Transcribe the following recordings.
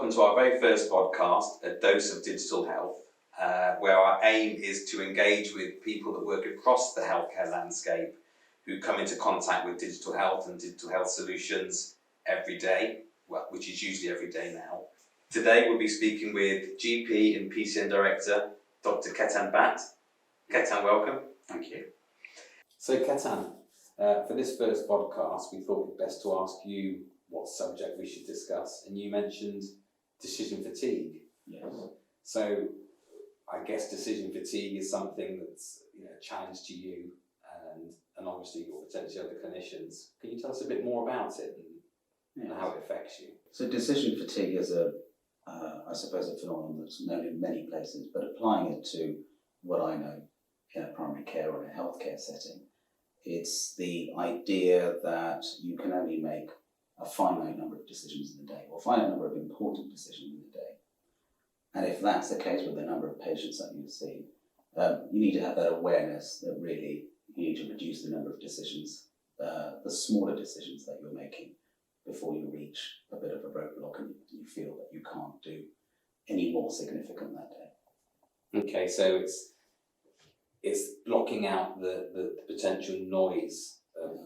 welcome to our very first podcast, A Dose of Digital Health, where our aim is to engage with people that work across the healthcare landscape who come into contact with digital health and digital health solutions every day, well, which is usually every day now. Today we'll be speaking with GP and PCN Director, Dr Ketan Bhatt. Ketan, welcome. Thank you. So Ketan, for this first podcast, we thought it best to ask you what subject we should discuss, and you mentioned decision fatigue. Yes. So I guess decision fatigue is something that's a challenge to you and obviously your potentially other clinicians. Can you tell us a bit more about it and how it affects you? So decision fatigue is I suppose a phenomenon that's known in many places, but applying it to what I know in a primary care or in a healthcare setting, it's the idea that you can only make a finite number of decisions in the day, or a finite number of important decisions in the day. And if that's the case with the number of patients that you see, you need to have that awareness that really you need to reduce the number of decisions, the smaller decisions that you're making before you reach a bit of a roadblock and you feel that you can't do any more significant that day. Okay, so it's blocking out the potential noise of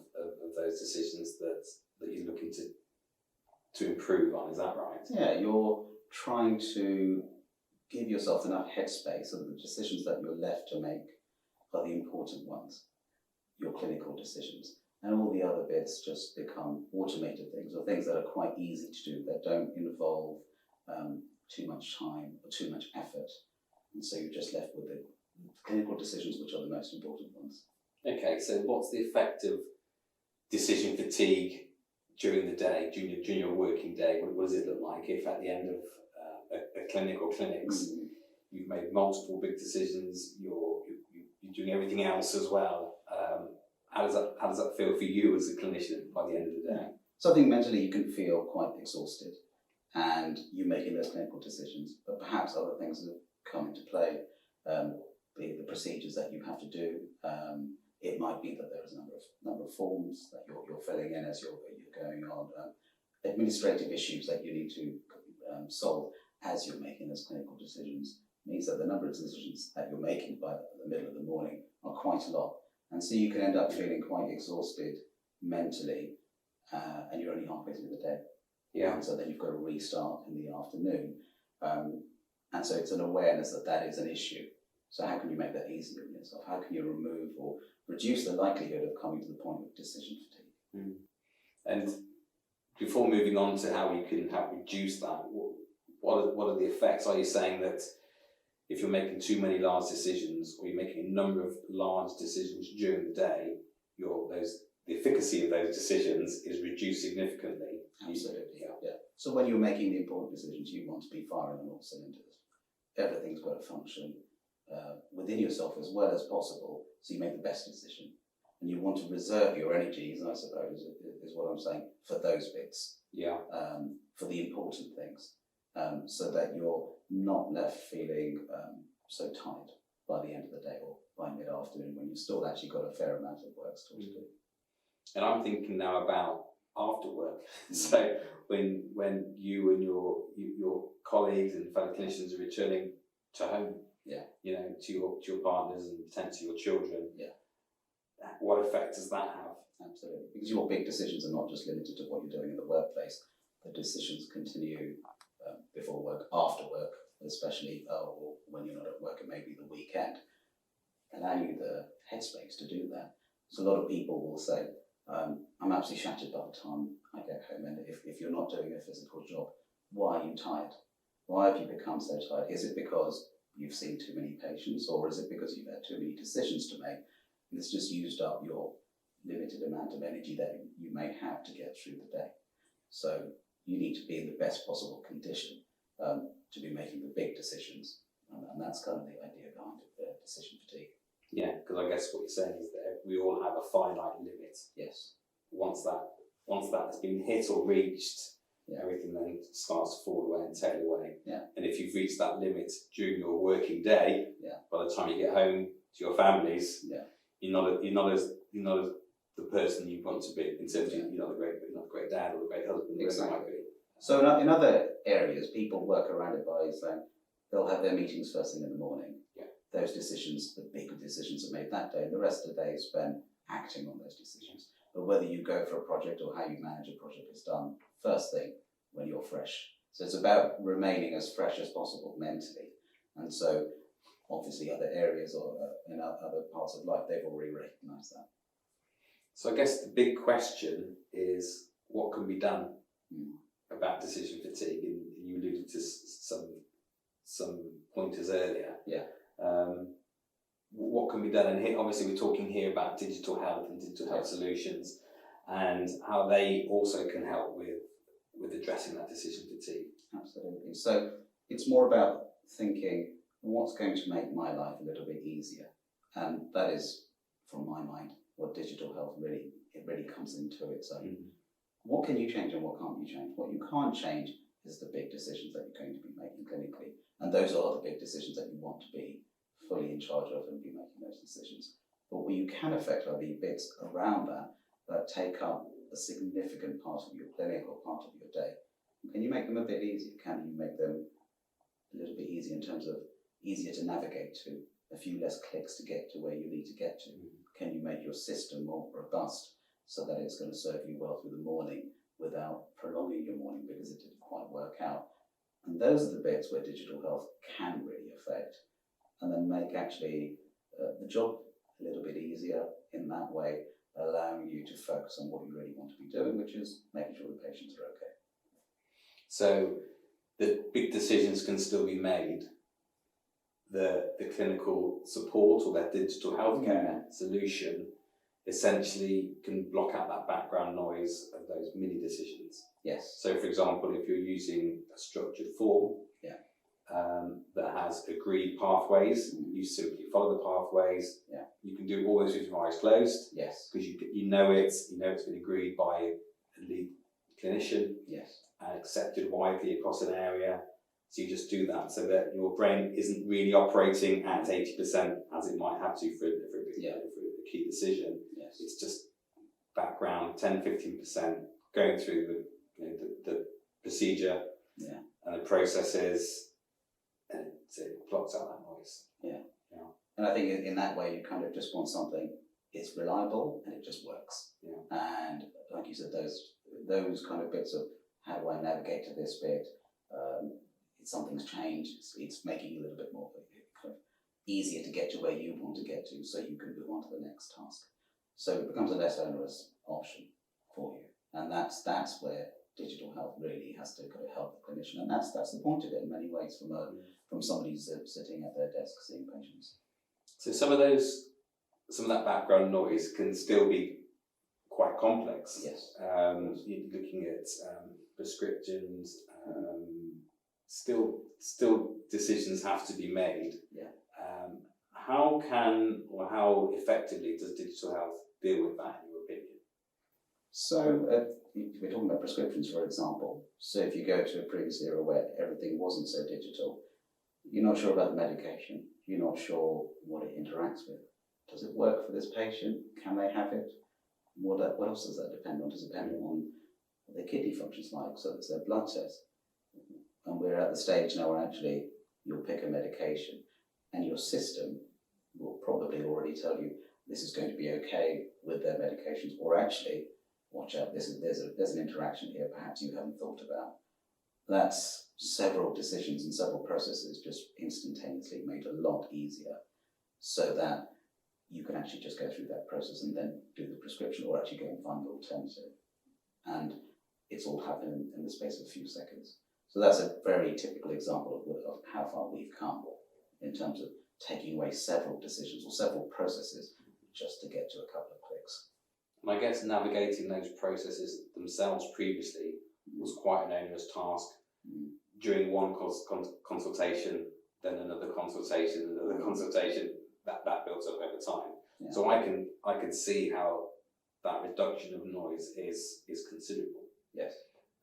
those decisions that you're looking to improve on, is that right? Yeah, you're trying to give yourself enough headspace so that the decisions that you're left to make are the important ones, your clinical decisions. And all the other bits just become automated things, or things that are quite easy to do, that don't involve too much time or too much effort. And so you're just left with the clinical decisions, which are the most important ones. Okay, so what's the effect of decision fatigue during the day, during your working day? What does it look like if at the end of a clinic or clinics you've made multiple big decisions, you're doing everything else as well? How does that feel for you as a clinician by the end of the day? So I think mentally you can feel quite exhausted and you're making those clinical decisions, but perhaps other things have come into play. The procedures that you have to do. It might be that there is a number of forms that you're filling in as you're going on. Administrative issues that you need to solve as you're making those clinical decisions means that the number of decisions that you're making by the middle of the morning are quite a lot. And so you can end up feeling quite exhausted mentally, and you're only halfway through the day. Yeah. And so then you've got to restart in the afternoon. And so it's an awareness that is an issue. So how can you make that easier on yourself? How can you remove or reduce the likelihood of coming to the point of decision fatigue? And before moving on to how you can help reduce that, what are the effects? Are you saying that if you're making too many large decisions, or you're making a number of large decisions during the day, the efficacy of those decisions is reduced significantly? Absolutely, yeah. So when you're making the important decisions, you want to be firing on all cylinders. Everything's got to function within yourself as well as possible, so you make the best decision. And you want to reserve your energies, I suppose, is what I'm saying, for those bits. Yeah. For the important things, so that you're not left feeling so tired by the end of the day or by mid-afternoon when you've still actually got a fair amount of work still to do. And I'm thinking now about after work. So when you and your colleagues and fellow clinicians are returning to home, to your partners and potentially your children, what effect does that have? Absolutely, because your big decisions are not just limited to what you're doing in the workplace. The decisions continue before work, after work, especially, or when you're not at work and maybe the weekend, allow you the headspace to do that. So a lot of people will say, I'm absolutely shattered by the time I get home, and if you're not doing a physical job, why are you tired? Why have you become so tired? Is it because you've seen too many patients, or is it because you've had too many decisions to make, and it's just used up your limited amount of energy that you may have to get through the day? So you need to be in the best possible condition to be making the big decisions, and that's kind of the idea behind decision fatigue. Yeah, because I guess what you're saying is that we all have a finite limit. Yes. Once that's been hit or reached, everything then starts to fall away and tail away. Yeah. And if you've reached that limit during your working day, by the time you get home to your families, you're not as the person you want to be in terms of you're not a great dad or a great husband. Exactly. So in other areas, people work around it by saying they'll have their meetings first thing in the morning. Yeah. Those decisions, the big decisions are made that day, and the rest of the day is spent acting on those decisions. But whether you go for a project or how you manage a project is done first thing when you're fresh. So it's about remaining as fresh as possible mentally. And so obviously other areas or in other parts of life, they've already recognised that. So I guess the big question is what can be done about decision fatigue, and you alluded to some pointers earlier. Yeah. What can be done? And here, obviously we're talking here about digital health and digital health solutions and how they also can help with addressing that decision fatigue. Absolutely. So it's more about thinking what's going to make my life a little bit easier. And that is, from my mind, what digital health really comes into its own. What can you change and what can't you change? What you can't change is the big decisions that you're going to be making clinically. And those are the big decisions that you want to be fully in charge of and be making those decisions. But what you can affect are the bits around that take up a significant part of your clinic or part of your day. Can you make them a bit easier? Can you make them a little bit easier in terms of easier to navigate to, a few less clicks to get to where you need to get to? Can you make your system more robust so that it's going to serve you well through the morning without prolonging your morning because it didn't quite work out? And those are the bits where digital health can really affect and then make actually the job a little bit easier in that way, allowing you to focus on what you really want to be doing, which is making sure the patients are okay. So the big decisions can still be made. The clinical support or that digital healthcare solution essentially can block out that background noise of those mini decisions. Yes. So for example, if you're using a structured form that has agreed pathways, you simply follow the pathways. Yeah. You can do all those with your eyes closed. Yes. Because you know it's been agreed by a lead clinician. Yes. And accepted widely across an area. So you just do that so that your brain isn't really operating at 80% as it might have to for a key decision. Yes. It's just background 10-15% going through the procedure and the processes, and it blocks out that noise. Yeah. And I think in that way you kind of just want something, it's reliable and it just works. Yeah. And like you said, those kind of bits of how do I navigate to this bit, something's changed, it's making it a little bit more kind of easier to get to where you want to get to so you can move on to the next task. So it becomes a less onerous option for you. And that's where digital health really has to kind of help the clinician. And that's the point of it in many ways from somebody who's sitting at their desk seeing patients. So some of that background noise can still be quite complex. Yes. You're looking at prescriptions, still decisions have to be made. Yeah. How effectively does digital health deal with that, in your opinion? So we're talking about prescriptions, for example. So if you go to a previous era where everything wasn't so digital, you're not sure about the medication, you're not sure what it interacts with. Does it work for this patient? Can they have it? What else does that depend on? Does it depend on what their kidney function's like? So it's their blood test. And we're at the stage now where actually you'll pick a medication and your system will probably already tell you this is going to be okay with their medications, or actually, watch out, there's an interaction here perhaps you haven't thought about. That's several decisions and several processes just instantaneously made a lot easier so that you can actually just go through that process and then do the prescription or actually go and find the alternative. And it's all happening in the space of a few seconds. So that's a very typical example of how far we've come in terms of taking away several decisions or several processes just to get to a couple of clicks. And I guess navigating those processes themselves previously was quite an onerous task. During one consultation, then another consultation, that builds up over time. Yeah. So I can see how that reduction of noise is considerable. Yes.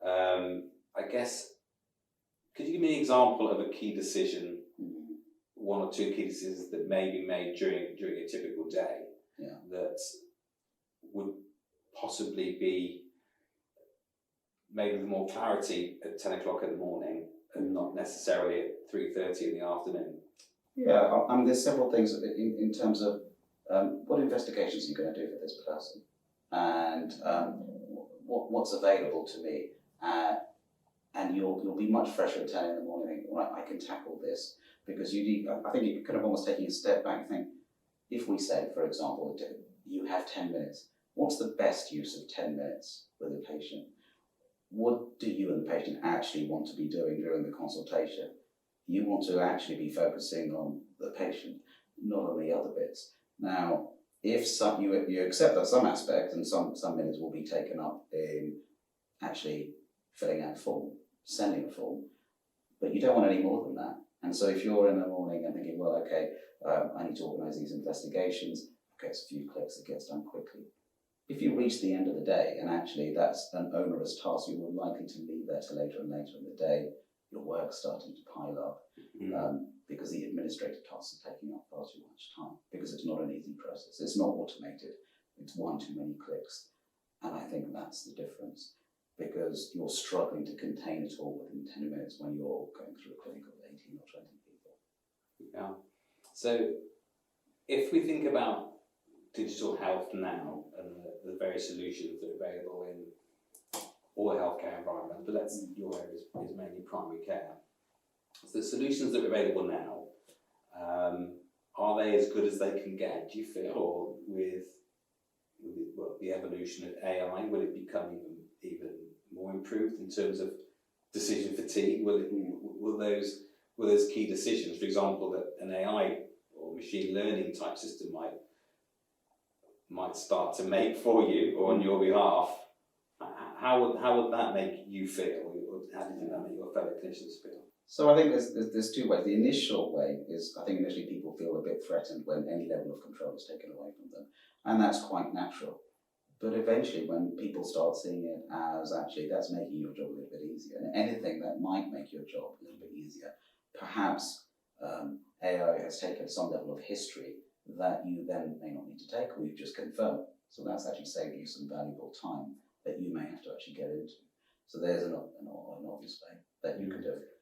I guess, could you give me an example of a key decision, one or two key decisions that may be made during a typical day that would possibly be maybe with more clarity at 10 o'clock in the morning and not necessarily at 3:30 in the afternoon? Yeah, I mean, there's several things in terms of what investigations are you going to do for this person, and what's available to me, and you'll be much fresher at 10 in the morning. Think, right, I can tackle this, because you need. I think you're kind of almost taking a step back. Think, if we say, for example, you have 10 minutes. What's the best use of 10 minutes with a patient? What do you and the patient actually want to be doing during the consultation? You want to actually be focusing on the patient, not on the other bits. Now, if you accept that some aspects and some minutes will be taken up in actually filling out a form, sending a form, but you don't want any more than that. And so if you're in the morning and thinking, well, okay, I need to organise these investigations, okay, it's a few clicks, it gets done quickly. If you reach the end of the day and actually that's an onerous task, you're likely to leave that to later and later in the day. Your work's starting to pile up because the administrative tasks are taking up far too much time, because it's not an easy process. It's not automated. It's one too many clicks. And I think that's the difference, because you're struggling to contain it all within 10 minutes when you're going through a clinic of 18 or 20 people. Yeah. So if we think about digital health now and the various solutions that are available in all the healthcare environments, but your area is mainly primary care. So the solutions that are available now, are they as good as they can get, do you feel, or with the evolution of AI, will it become even more improved in terms of decision fatigue? Will those key decisions, for example, that an AI or machine learning type system might start to make for you or on your behalf, how would that make you feel, or how do you think that make your fellow clinicians feel? So I think there's two ways. The initial way is, I think initially people feel a bit threatened when any level of control is taken away from them, and that's quite natural. But eventually, when people start seeing it as actually that's making your job a little bit easier, and anything that might make your job a little bit easier, perhaps AI has taken some level of history that you then may not need to take, or you've just confirmed. So that's actually saved you some valuable time that you may have to actually get into. So there's an obvious way that you can do it.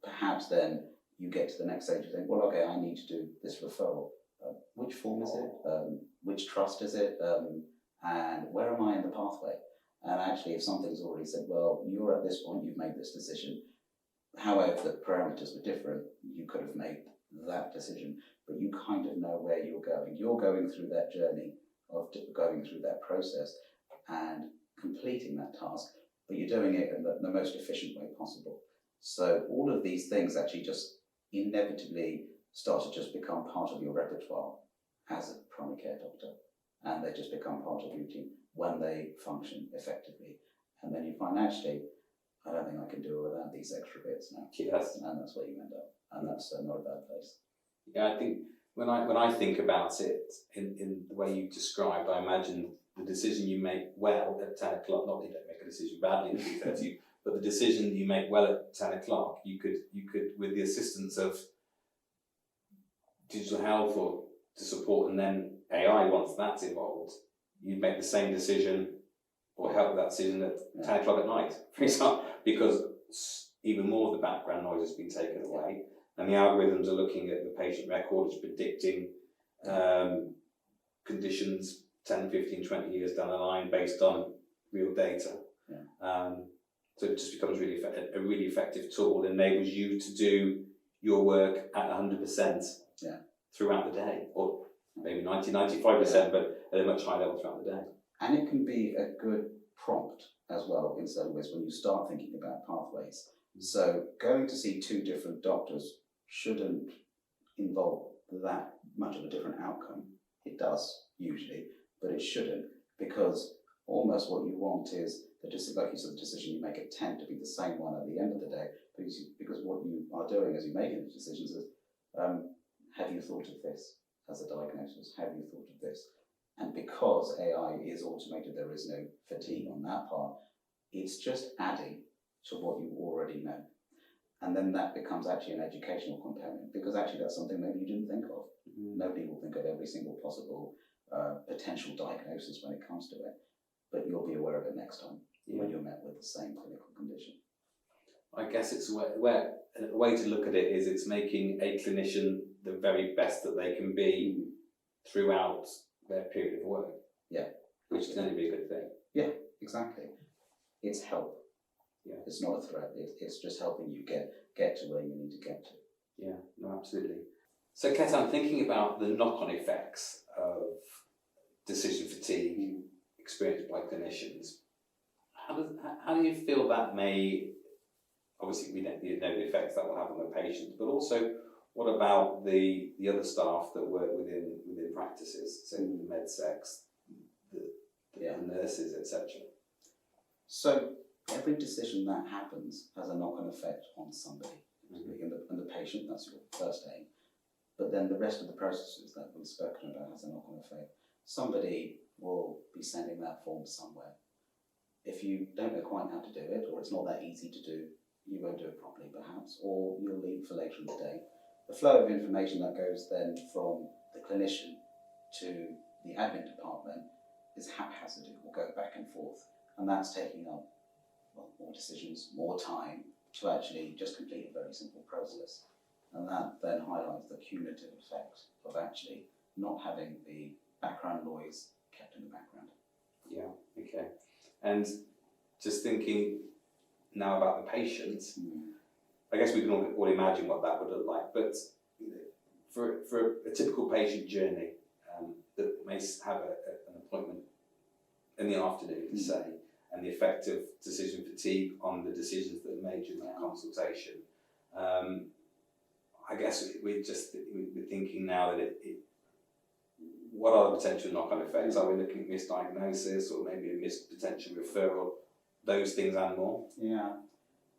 Perhaps then you get to the next stage and think, well, okay, I need to do this referral. Which form is it? Which trust is it? And where am I in the pathway? And actually, if something's already said, well, you're at this point, you've made this decision. However, the parameters were different, you could have made that decision, but you kind of know where you're going. You're going through that journey of going through that process and completing that task, but you're doing it in the most efficient way possible. So all of these things actually just inevitably start to just become part of your repertoire as a primary care doctor, and they just become part of your routine when they function effectively. And then you find, actually, I don't think I can do it without these extra bits now. Yes. And that's where you end up, and that's not a bad place. Yeah, I think when I think about it in the way you described, I imagine the decision you make well at 10 o'clock, not that you don't make a decision badly at 3:30, but the decision that you make well at 10 o'clock, you could, with the assistance of digital health or to support, and then AI, once that's involved, you'd make the same decision or help that decision at 10 o'clock at night, for example, because even more of the background noise has been taken away, and the algorithms are looking at the patient record, it's predicting conditions 10, 15, 20 years down the line based on real data. Yeah. So it just becomes a really effective tool that enables you to do your work at 100% throughout the day, or maybe 90, 95%, but at a much higher level throughout the day. And it can be a good prompt as well in certain ways when you start thinking about pathways. So going to see two different doctors shouldn't involve that much of a different outcome. It does usually, but it shouldn't, because almost what you want is like you said, the decision you make at 10 to be the same one at the end of the day, because what you are doing as you're making the decisions is, have you thought of this as a diagnosis? Have you thought of this? And because AI is automated, there is no fatigue on that part. It's just adding to what you already know. And then that becomes actually an educational component, because actually that's something maybe you didn't think of. Mm-hmm. Nobody will think of every single possible potential diagnosis when it comes to it, but you'll be aware of it next time when you're met with the same clinical condition. I guess it's a way to look at it is it's making a clinician the very best that they can be throughout their period of work. Yeah. Which can only be a good thing. Yeah, exactly. It's help. Yeah. It's not a threat. It's just helping you get to where you need to get to. Yeah, no, absolutely. So, Ketan, thinking about the knock-on effects of decision fatigue experienced by clinicians, how do you feel that may, obviously we don't know the effects that will have on the patient, but also what about the other staff that work within practices, so the med secs, the nurses, etc.? So every decision that happens has a knock-on effect on somebody. And the patient, that's your first aim. But then the rest of the processes that we've spoken about has a knock-on effect. Somebody will be sending that form somewhere. If you don't know quite how to do it, or it's not that easy to do, you won't do it properly perhaps, or you'll leave for later in the day. The flow of information that goes then from the clinician to the admin department is haphazard. It will go back and forth. And that's taking up more decisions, more time to actually just complete a very simple process. And that then highlights the cumulative effect of actually not having the background noise kept in the background. Yeah, okay. And just thinking now about the patient, I guess we can all imagine what that would look like, but for a typical patient journey that may have an appointment in the afternoon, say, and the effect of decision fatigue on the decisions that are made during that consultation, I guess we're thinking now that what are the potential knock-on effects? Are we looking at misdiagnosis or maybe a potential referral, those things and more? Yeah,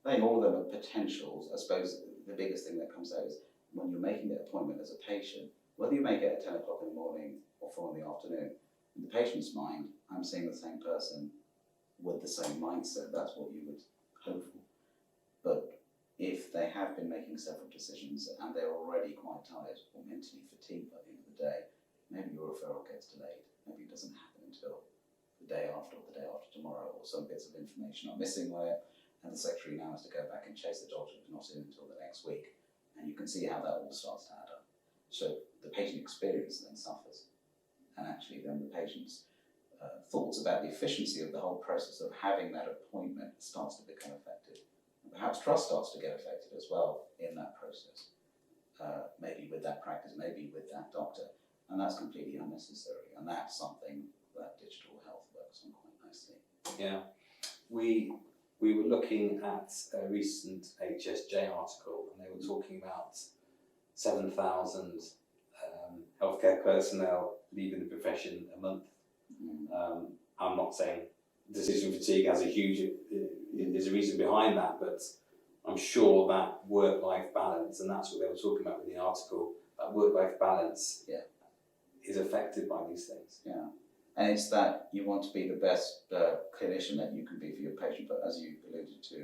I think all of them are potentials. I suppose the biggest thing that comes out is when you're making an appointment as a patient, whether you make it at 10 o'clock in the morning or 4 in the afternoon, in the patient's mind, I'm seeing the same person with the same mindset. That's what you would hope for. But if they have been making several decisions and they're already quite tired or mentally fatigued by the end of the day, maybe your referral gets delayed. Maybe it doesn't happen until the day after or the day after tomorrow, or some bits of information are missing where, and the secretary now has to go back and chase the doctor who's not in until the next week. And you can see how that all starts to add up. So the patient experience then suffers. And actually then the patient's thoughts about the efficiency of the whole process of having that appointment starts to become affected. And perhaps trust starts to get affected as well in that process. Maybe with that practice, maybe with that doctor. And that's completely unnecessary. And that's something that digital health works on quite nicely. Yeah. We were looking at a recent HSJ article, and they were talking about 7,000 healthcare personnel leaving the profession a month. I'm not saying decision fatigue has is a reason behind that, but I'm sure that work-life balance, and that's what they were talking about in the article, that work-life balance is affected by these things. Yeah. And it's that you want to be the best clinician that you can be for your patient, but as you alluded to,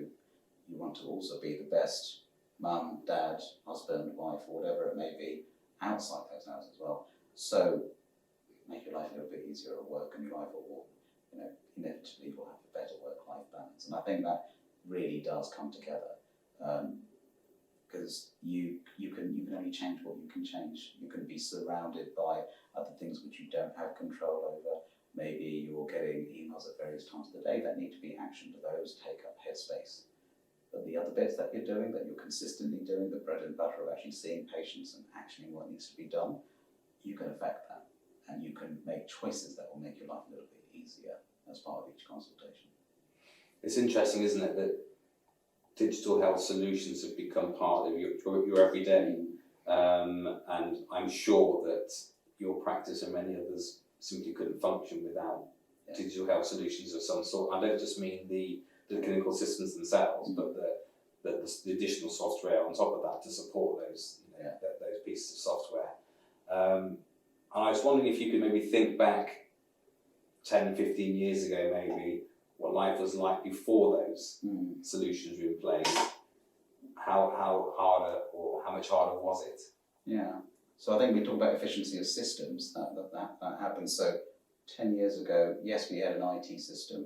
you want to also be the best mum, dad, husband, wife, or whatever it may be, outside those hours as well. So make your life a little bit easier at work, and your life will, inevitably will have a better work-life balance. And I think that really does come together, because you can only change what you can change. You can be surrounded by other things which you don't have control over. Maybe you're getting emails at various times of the day that need to be actioned. Those take up headspace. But the other bits that you're doing, that you're consistently doing, the bread and butter of actually seeing patients and actioning what needs to be done, you can affect that. And you can make choices that will make your life a little bit easier as part of each consultation. It's interesting, isn't it, that digital health solutions have become part of your everyday, and I'm sure that your practice and many others simply couldn't function without digital health solutions of some sort. I don't just mean the clinical systems themselves, but the additional software on top of that to support those those pieces of software. And I was wondering if you could maybe think back 10, 15 years ago, maybe, what life was like before those solutions were in place. How harder, or how much harder was it? Yeah. So I think we talk about efficiency of systems, that happens. So 10 years ago, yes, we had an IT system.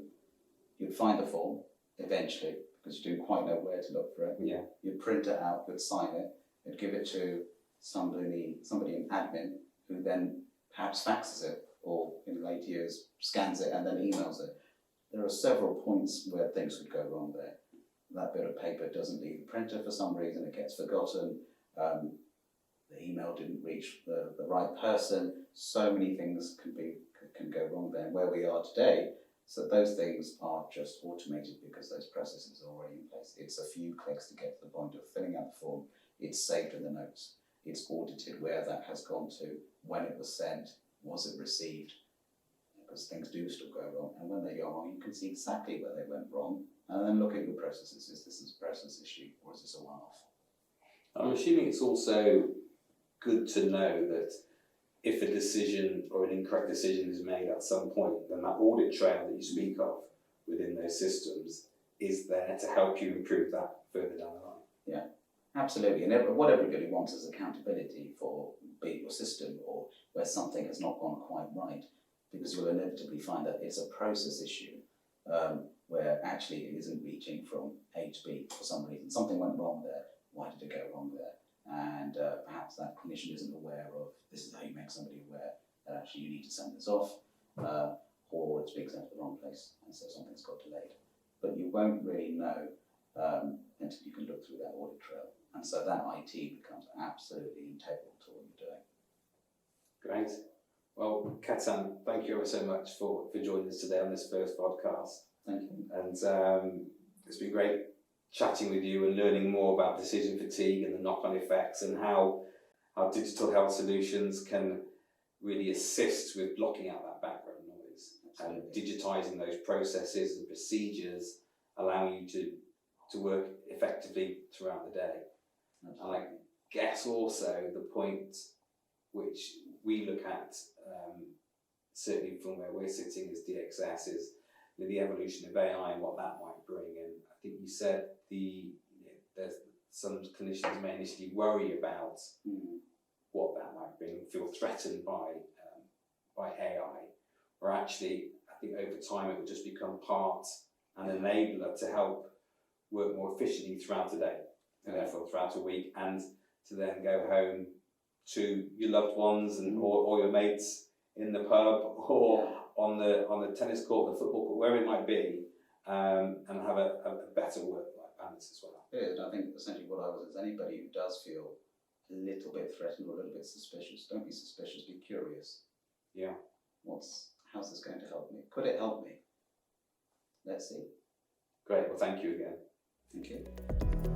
You'd find the form, eventually, because you didn't quite know where to look for it. Yeah. You'd print it out, you'd sign it, you'd give it to somebody in admin, who then perhaps faxes it, or in late years scans it and then emails it. There are several points where things could go wrong there. That bit of paper doesn't leave the printer for some reason, it gets forgotten, the email didn't reach the right person. So many things can go wrong there. And where we are today, so those things are just automated because those processes are already in place. It's a few clicks to get to the point of filling out the form. It's saved in the notes. It's audited where that has gone to, when it was sent, was it received, because things do still go wrong. And when they go wrong, you can see exactly where they went wrong, and then look at your processes. Is this a process issue, or is this a one-off? I'm assuming it's also good to know that if a decision or an incorrect decision is made at some point, then that audit trail that you speak of within those systems is there to help you improve that further down the line. Yeah, absolutely. And what everybody wants is accountability for, be it your system or where something has not gone quite right, because you'll inevitably find that it's a process issue where actually it isn't reaching from A to B for some reason. Something went wrong there. Why did it go wrong there? And perhaps that clinician isn't aware of, this is how you make somebody aware that actually you need to send this off, or it's being sent to the wrong place, and so something's got delayed. But you won't really know until you can look through that audit trail. And so that IT becomes absolutely integral to what you're doing. Great. Well, Ketan, thank you ever so much for joining us today on this first podcast. Thank you. And it's been great chatting with you and learning more about decision fatigue and the knock-on effects, and how digital health solutions can really assist with blocking out that background noise. Absolutely. And digitising those processes and procedures, allowing you to work effectively throughout the day. Absolutely. And I guess also the point which we look at, certainly from where we're sitting as DXS, is the evolution of AI and what that might bring. And I think you said there's some clinicians may initially worry about what that might bring, feel threatened by AI, or actually I think over time it will just become part and enabler to help work more efficiently throughout the day, and therefore throughout a week, and to then go home to your loved ones and or your mates in the pub, or on the tennis court, the football court, wherever it might be, and have a better work-life balance as well. Yeah, I think essentially what I was is, anybody who does feel a little bit threatened or a little bit suspicious, don't be suspicious, be curious. Yeah. How's this going to help me? Could it help me? Let's see. Great. Well, thank you again. Thank you.